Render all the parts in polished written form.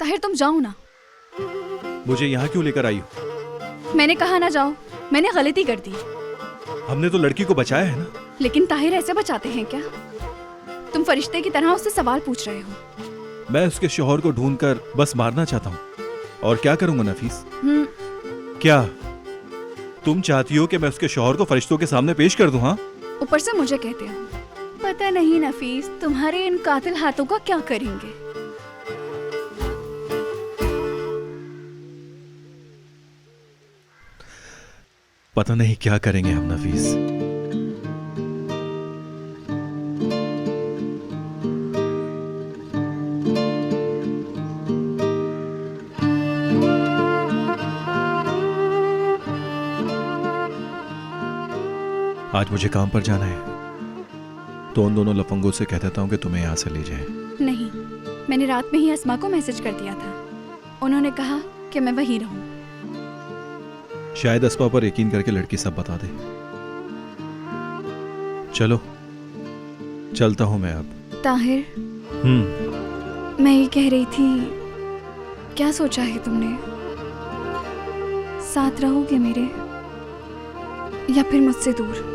ताहिर तुम जाओ ना। मुझे यहाँ क्यों लेकर आई हो? मैंने कहा ना जाओ, मैंने गलती कर दी। हमने तो लड़की को बचाया है ना। लेकिन ताहिर ऐसे बचाते हैं क्या? तुम फरिश्ते की तरह उससे सवाल पूछ रहे हो। मैं उसके शौहर को ढूंढकर बस मारना चाहता हूँ। और क्या करूंगा नफीस? क्या तुम चाहती हो कि मैं उसके शौहर को फरिश्तों के सामने पेश कर दूं? हाँ, ऊपर से मुझे कहते हो। पता नहीं नफीस, तुम्हारे इन कातिल हाथों का क्या करेंगे। पता नहीं क्या करेंगे हम नफीस। आज मुझे काम पर जाना है, तो उन दोनों लफंगों से कह देता हूं कि तुम्हें यहां से ले जाएं। नहीं, मैंने रात में ही अस्मा को मैसेज कर दिया था। उन्होंने कहा कि मैं वहीं रहूं। शायद अस्मा पर यकीन करके लड़की सब बता दे। चलो चलता हूं मैं अब। ताहिर, मैं ये कह रही थी, क्या सोचा है तुमने? साथ रहोगे मेरे या फिर मुझसे दूर?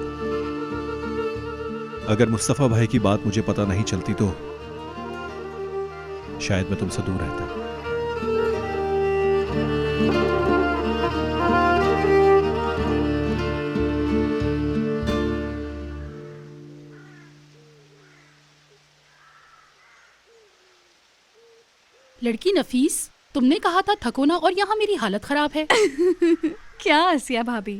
अगर मुस्तफा भाई की बात मुझे पता नहीं चलती तो शायद मैं तुमसे दूर रहता। लड़की नफीस, तुमने कहा था थको ना, और यहाँ मेरी हालत खराब है। क्या आसिया भाभी?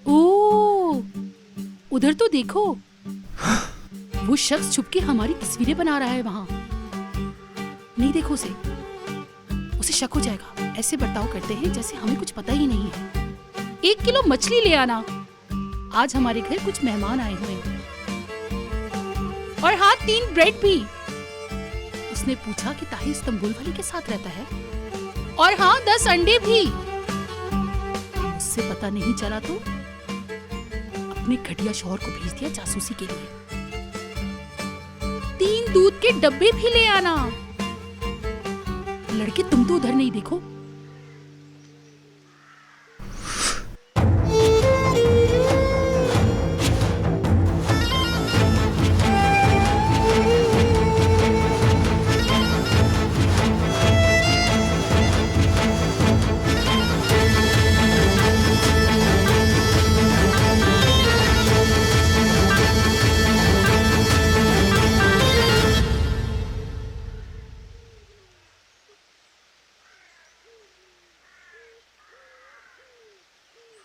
ओह, उधर तो देखो, वो शख्स छुप के हमारी तस्वीरें बना रहा है वहाँ। नहीं देखो उसे शक हो जाएगा। ऐसे बर्ताव करते हैं जैसे हमें कुछ पता ही नहीं है। 1 किलो मछली ले आना, आज हमारे घर कुछ मेहमान आए हुए हैं। और हाँ, 3 ब्रेड भी। उसने पूछा कि ताहिर इस्तांबुल वाली के साथ रहता है। और हाँ, 10 अंडे भी। उससे पता नहीं चला तो अपने घटिया शौहर को भेज दिया जासूसी के लिए। 3 दूध के डब्बे भी ले आना। लड़के, तुम तो उधर नहीं देखो।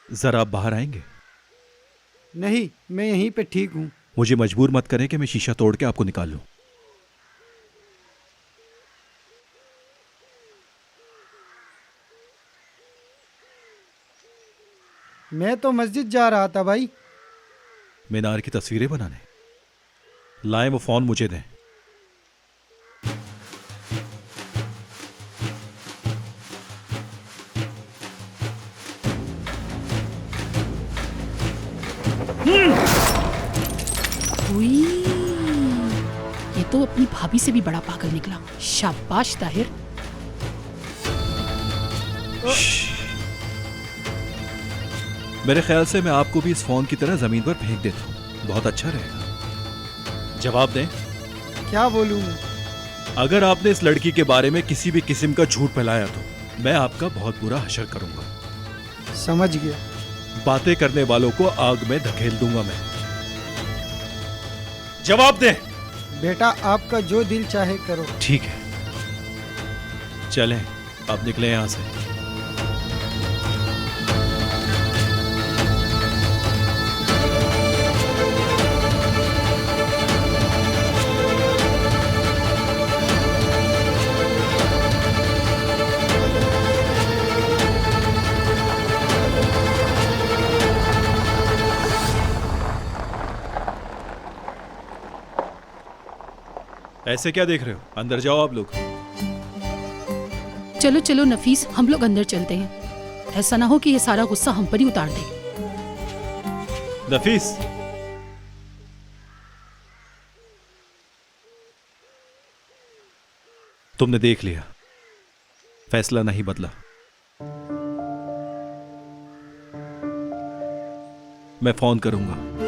जरा आप बाहर आएंगे? नहीं, मैं यहीं पे ठीक हूँ। मुझे मजबूर मत करें कि मैं शीशा तोड़ के आपको निकाल लूं। मैं तो मस्जिद जा रहा था भाई। मीनार की तस्वीरें बनाने? लाएं वो फोन मुझे दें। ये तो अपनी भाभी से भी बड़ा पागल निकला। शाबाश ताहिर। मेरे ख्याल से मैं आपको भी इस फोन की तरह जमीन पर फेंक देता हूं, बहुत अच्छा रहेगा। जवाब दें। क्या बोलूं मैं? अगर आपने इस लड़की के बारे में किसी भी किस्म का झूठ फैलाया तो मैं आपका बहुत बुरा हशर करूंगा। समझ गया। बातें करने वालों को आग में धकेल दूंगा मैं। जवाब दें। बेटा, आपका जो दिल चाहे करो। ठीक है, चलें, अब निकले यहां से। ऐसे क्या देख रहे हो? अंदर जाओ आप लोग। चलो चलो नफीस, हम लोग अंदर चलते हैं। ऐसा ना हो कि ये सारा गुस्सा हम पर ही उतार दे। नफीस, तुमने देख लिया, फैसला नहीं बदला। मैं फोन करूंगा।